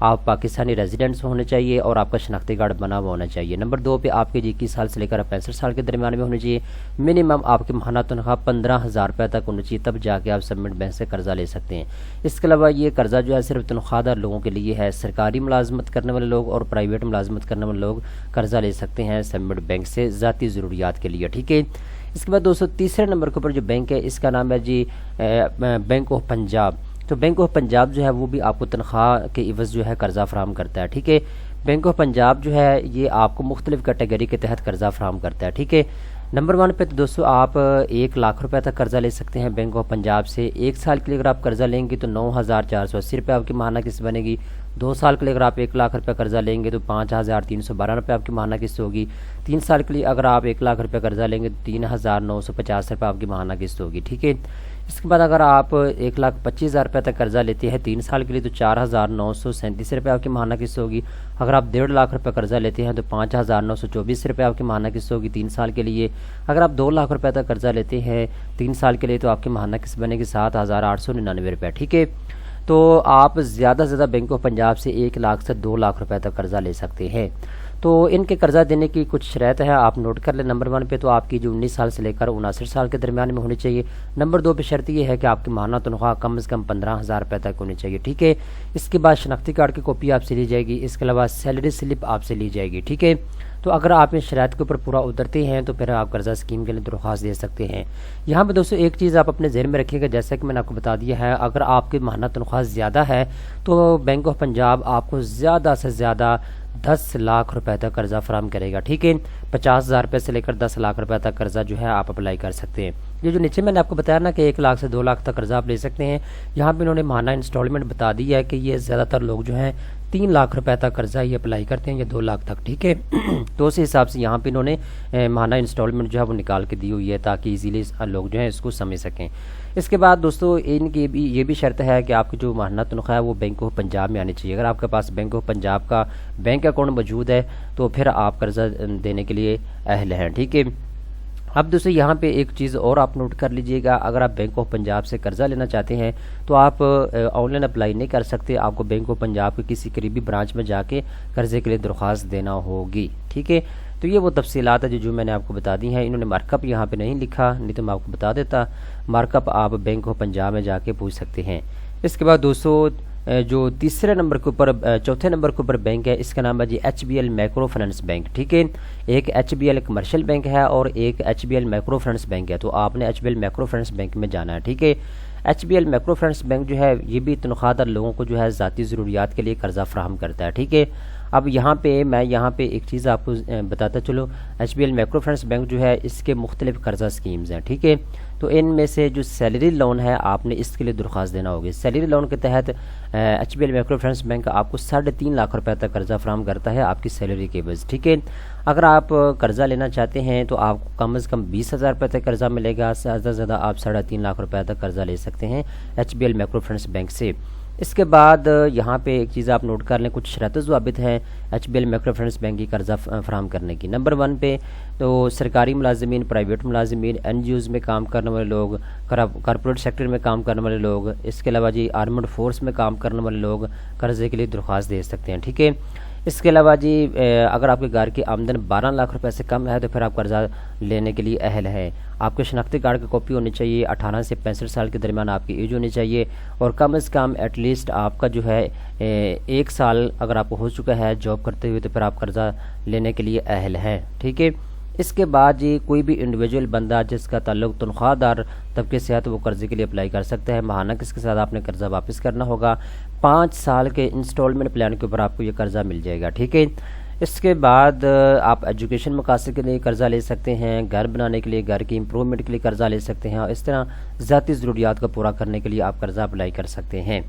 آپ پاکستانی ریزیڈنٹس ہونے چاہیے اور آپ کا شناختی کارڈ بنا ہوا ہونا چاہیے۔ نمبر 2 پہ آپ کے 21 سال سے لے کر 65 سال کے درمیان میں ہونی چاہیے۔ منیمم آپ کی ماہانہ تنخواہ 15,000 روپے تک ہونی چاہیے، تب جا کے آپ سبمٹ بینک سے قرضہ لے سکتے ہیں۔ اس کے علاوہ یہ قرضہ جو ہے صرف تنخواہ دار لوگوں کے لیے ہے۔ سرکاری ملازمت کرنے والے لوگ اور پرائیویٹ ملازمت کرنے والے لوگ قرضہ لے سکتے ہیں سبمٹ بینک سے ذاتی ضروریات کے لیے، ٹھیک ہے۔ اس کے بعد دوستو تیسرے نمبر کے اوپر جو بینک ہے اس کا نام ہے جی بینک آف پنجاب۔ تو بینک آف پنجاب جو ہے وہ بھی آپ کو تنخواہ کے عوض جو ہے قرضہ فراہم کرتا ہے، ٹھیک ہے۔ بینک آف پنجاب جو ہے یہ آپ کو مختلف کیٹیگری کے تحت قرضہ فراہم کرتا ہے، ٹھیک ہے۔ نمبر 1 پہ تو دوستو آپ 1 لاکھ روپے تک قرضہ لے سکتے ہیں بینک آف پنجاب سے۔ 1 سال کے لیے اگر آپ قرضہ لیں گے تو 9,480 روپے آپ کی ماہانہ قسط بنے گی۔ 2 سال کے لیے اگر آپ 1 لاکھ روپے قرضہ لیں گے تو 5,312 روپے آپ کی ماہانہ قسط ہوگی۔ 3 سال کے لیے اگر آپ 1 لاکھ روپے قرضہ لیں گے تو 3,950 روپے آپ کی ماہانہ قسط ہوگی، ٹھیک ہے۔ اس کے بعد اگر آپ 1,25,000 روپے تک قرضہ لیتے ہیں 3 سال کے لیے تو 4,937 روپے آپ کی ماہانہ قسط ہوگی۔ اگر آپ 1.5 لاکھ روپے قرضہ لیتے ہیں تو 5,924 روپے آپ کی ماہانہ قسط ہوگی 3 سال کے لیے۔ اگر آپ 2 لاکھ روپے تک قرضہ لیتے ہیں 3 سال کے لیے تو آپ کی ماہانہ قسط بنے گی 7,899 روپے، ٹھیک ہے۔ تو آپ زیادہ سے زیادہ بینک آف پنجاب سے 1 لاکھ سے 2 لاکھ روپے تک قرضہ لے سکتے ہیں۔ تو ان کے قرضہ دینے کی کچھ شرائط ہے، آپ نوٹ کر لیں۔ نمبر 1 پہ تو آپ کی جو 19 سال سے لے کر 59 سال کے درمیان میں ہونی چاہیے۔ نمبر 2 پہ شرط یہ ہے کہ آپ کی ماہانہ تنخواہ کم از کم 15,000 روپے تک ہونی چاہیے، ٹھیک ہے۔ اس کے بعد شناختی کارڈ کی کاپی آپ سے لی جائے گی، اس کے علاوہ سیلری سلپ آپ سے لی جائے گی، ٹھیک ہے۔ تو اگر آپ ان شرائط کے اوپر پورا اترتے ہیں تو پھر آپ قرضہ اسکیم کے لیے درخواست دے سکتے ہیں۔ یہاں پہ دوستو ایک چیز آپ اپنے ذہن میں رکھیے گا، جیسا کہ میں نے آپ کو بتا دیا ہے، اگر آپ کی ماہانہ تنخواہ زیادہ ہے تو بینک آف پنجاب آپ کو زیادہ سے زیادہ 10 لاکھ روپے تک قرضہ فراہم کرے گا، ٹھیک ہے۔ 50,000 روپے سے لے کر 10 لاکھ روپے تک قرضہ جو ہے آپ اپلائی کر سکتے ہیں۔ یہ جو نیچے میں نے آپ کو بتایا نا کہ 1 لاکھ سے 2 لاکھ تک قرضہ آپ لے سکتے ہیں، یہاں پہ انہوں نے ماہانہ انسٹالمنٹ بتا دی ہے کہ یہ زیادہ تر لوگ جو ہیں 3 لاکھ روپے تک قرضہ یہ اپلائی کرتے ہیں یا 2 لاکھ تک، ٹھیک ہے۔ تو اس حساب سے یہاں پہ انہوں نے ماہانہ انسٹالمنٹ جو ہے وہ نکال کے دی ہوئی ہے تاکہ ایزیلی لوگ جو ہیں اس کو سمجھ سکیں۔ اس کے بعد دوستو ان کی بھی یہ بھی شرط ہے کہ آپ کی جو ماہانہ تنخواہ ہے وہ بینک آف پنجاب میں آنی چاہیے۔ اگر آپ کے پاس بینک آف پنجاب کا بینک اکاؤنٹ موجود ہے تو پھر آپ قرضہ دینے کے لیے اہل ہیں، ٹھیک ہے۔ اب دوستو یہاں پہ ایک چیز اور آپ نوٹ کر لیجئے گا، اگر آپ بینک آف پنجاب سے قرضہ لینا چاہتے ہیں تو آپ آن لائن اپلائی نہیں کر سکتے، آپ کو بینک آف پنجاب کے کسی قریبی برانچ میں جا کے قرضے کے لیے درخواست دینا ہوگی، ٹھیک ہے۔ تو یہ وہ تفصیلات ہے جو میں نے آپ کو بتا دی ہیں۔ انہوں نے مارک اپ یہاں پہ نہیں لکھا، نہیں تو میں آپ کو بتا دیتا۔ مارک اپ آپ بینک آف پنجاب میں جا کے پوچھ سکتے ہیں۔ اس کے بعد دوستو جو تیسرے نمبر کے اوپر چوتھے نمبر کے اوپر بینک ہے اس کا نام ہے جی HBL مائکرو فنانس بینک، ٹھیک ہے۔ ایک HBL کمرشل بینک ہے اور ایک HBL مائکرو فنانس بینک ہے، تو آپ نے HBL مائکرو فنانس بینک میں جانا ہے، ٹھیک ہے۔ HBL مائکرو فنانس بینک جو ہے یہ بھی تنخواہ دار لوگوں کو جو ہے ذاتی ضروریات کے لیے قرضہ فراہم کرتا ہے، ٹھیک ہے۔ اب یہاں پہ ایک چیز آپ کو بتاتا چلو، HBL مائکرو فنانس بینک جو ہے اس کے مختلف قرضہ اسکیمز ہیں، ٹھیک ہے۔ تو ان میں سے جو سیلری لون ہے آپ نے اس کے لیے درخواست دینا ہوگی۔ سیلری لون کے تحت HBL مائکرو فنانس بینک آپ کو 3.5 لاکھ روپے تک قرضہ فراہم کرتا ہے آپ کی سیلری کے عوض، ٹھیک ہے۔ اگر آپ قرضہ لینا چاہتے ہیں تو آپ کو کم از کم 20,000 روپے تک قرضہ ملے گا، زیادہ سے زیادہ آپ 3.5 لاکھ روپے تک قرضہ لے سکتے ہیں HBL مائکرو فنانس بینک سے۔ اس کے بعد یہاں پہ ایک چیز آپ نوٹ کر لیں، کچھ شرط و ضوابط ہیں HBL مائکرو فنانس بینک کی قرضہ فراہم کرنے کی۔ نمبر 1 پہ تو سرکاری ملازمین، پرائیویٹ ملازمین، NGOز میں کام کرنے والے لوگ، کارپوریٹ سیکٹر میں کام کرنے والے لوگ، اس کے علاوہ جی آرمڈ فورس میں کام کرنے والے لوگ قرضے کے لیے درخواست دے سکتے ہیں، ٹھیک ہے۔ اس کے علاوہ جی اگر آپ کے گھر کی آمدن 12 لاکھ روپے سے کم ہے تو پھر آپ قرضہ لینے کے لیے اہل ہیں۔ آپ کے شناختی کارڈ کی کاپی ہونی چاہیے، 18 سے 65 سال کے درمیان آپ کی ایج ہونی چاہیے، اور کم از کم ایٹ لیسٹ آپ کا جو ہے 1 سال اگر آپ کو ہو چکا ہے جاب کرتے ہوئے تو پھر آپ قرضہ لینے کے لیے اہل ہیں، ٹھیک ہے۔ اس کے بعد جی کوئی بھی انڈیویجول بندہ جس کا تعلق تنخواہ دار طبقے سے ہے تو وہ قرضے کے لیے اپلائی کر سکتا ہے۔ ماہانہ کس کے ساتھ آپ نے قرضہ واپس کرنا ہوگا، 5 سال کے انسٹالمنٹ پلان کے اوپر آپ کو یہ قرضہ مل جائے گا، ٹھیک ہے۔ اس کے بعد آپ ایجوکیشن مقاصد کے لیے قرضہ لے سکتے ہیں، گھر بنانے کے لیے، گھر کی امپرومنٹ کے لیے قرضہ لے سکتے ہیں، اور اس طرح ذاتی ضروریات کو پورا کرنے کے لیے آپ قرضہ اپلائی کر سکتے ہیں۔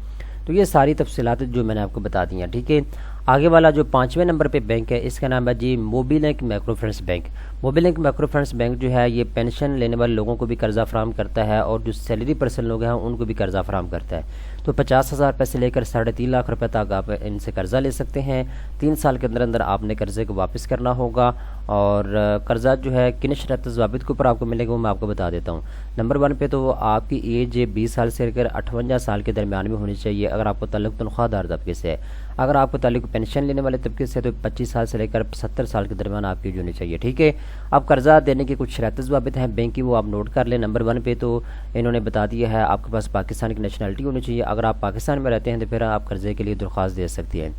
تو یہ ساری تفصیلات جو میں نے آپ کو بتا دی ہیں، ٹھیک ہے۔ آگے والا جو 5ویں نمبر پہ بینک ہے اس کا نام ہے جی Mobilink microfinance bank. Mobilink microfinance bank جو ہے یہ پینشن لینے والے لوگوں کو بھی قرضہ فراہم کرتا ہے اور جو سیلری پرسن لوگ ہیں ان کو بھی قرضہ فراہم کرتا ہے۔ تو 50,000 روپے سے لے کر 3.5 لاکھ روپے تک آپ ان سے قرضہ لے سکتے ہیں۔ 3 سال کے اندر اندر آپ نے قرضے کو واپس کرنا ہوگا، اور قرضہ جو ہے کن شرط ضوابط کے اوپر آپ کو ملے گا وہ میں آپ کو بتا دیتا ہوں۔ نمبر 1 پہ تو وہ آپ کی ایج 20 سال سے لے کر 58 سال کے درمیان میں ہونی چاہیے اگر آپ کو تعلق تنخواہ دار طبقے سے ہے۔ اگر آپ کو تعلق پینشن لینے والے طبقے سے تو 25 سال سے لے کر 70 سال کے درمیان آپ کی ایج ہونی چاہیے، ٹھیک ہے۔ اب قرضہ دینے کے کچھ شرائط ضوابط ہیں بینک کی، وہ آپ نوٹ کر لیں۔ نمبر 1 پہ تو انہوں نے بتا دیا ہے آپ کے پاس پاکستان کی نیشنلٹی ہونی چاہیے، اگر آپ پاکستان میں رہتے ہیں تو پھر آپ قرضے کے لیے درخواست دے سکتے ہیں۔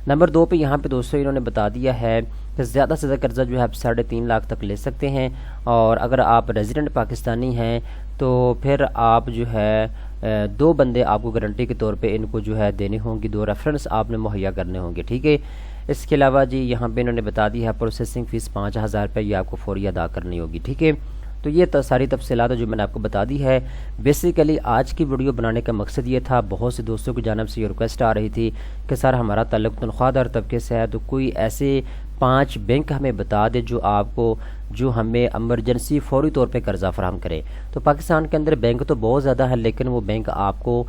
نمبر 2 پہ یہاں پہ دوستوں انہوں نے بتا دیا ہے کہ زیادہ سے زیادہ قرضہ جو ہے آپ 3.5 لاکھ تک لے سکتے ہیں، اور اگر آپ ریزیڈنٹ پاکستانی ہیں تو پھر آپ جو ہے 2 بندے آپ کو گارنٹی کے طور پہ ان کو جو ہے دینے ہوں گی، 2 ریفرنس آپ نے مہیا کرنے ہوں گے، ٹھیک ہے۔ اس کے علاوہ جی یہاں پہ انہوں نے بتا دیا ہے پروسیسنگ فیس 5,000 روپے یہ آپ کو فوری ادا کرنی ہوگی، ٹھیک ہے۔ تو یہ ساری تفصیلات جو میں نے آپ کو بتا دی ہے۔ بیسیکلی آج کی ویڈیو بنانے کا مقصد یہ تھا، بہت سے دوستوں کی جانب سے یہ ریکویسٹ آ رہی تھی کہ سر ہمارا تعلق تنخواہ دار طبقے سے ہے، تو کوئی ایسے 5 بینک ہمیں بتا دے جو ہمیں ایمرجنسی فوری طور پہ قرضہ فراہم کرے۔ تو پاکستان کے اندر بینک تو بہت زیادہ ہے، لیکن وہ بینک آپ کو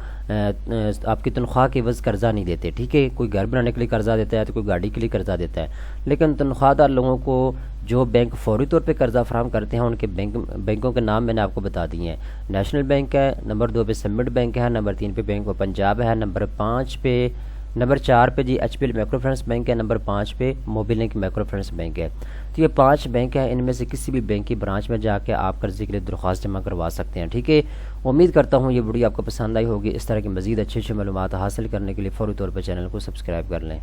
آپ کی تنخواہ کے عوض قرضہ نہیں دیتے، ٹھیک ہے۔ کوئی گھر بنانے کے لیے قرضہ دیتا ہے تو کوئی گاڑی کے لیے قرضہ دیتا ہے، لیکن تنخواہ دار لوگوں کو جو بینک فوری طور پہ قرضہ فراہم کرتے ہیں ان کے بینکوں کے نام میں نے آپ کو بتا دیے ہیں۔ نیشنل بینک ہے، نمبر 2 پہ سبمٹ بینک ہے، نمبر 3 پہ بینک آف پنجاب ہے، نمبر 4 پہ G H P L microfinance bank ہے، نمبر 5 پہ Mobilink microfinance bank ہے۔ تو یہ 5 بینک ہیں، ان میں سے کسی بھی بینک کی برانچ میں جا کے آپ قرضے کے لیے درخواست جمع کروا سکتے ہیں، ٹھیک ہے۔ امید کرتا ہوں یہ ویڈیو آپ کو پسند آئی ہوگی۔ اس طرح کی مزید اچھی معلومات حاصل کرنے کے لیے فوری طور پر چینل کو سبسکرائب کر لیں۔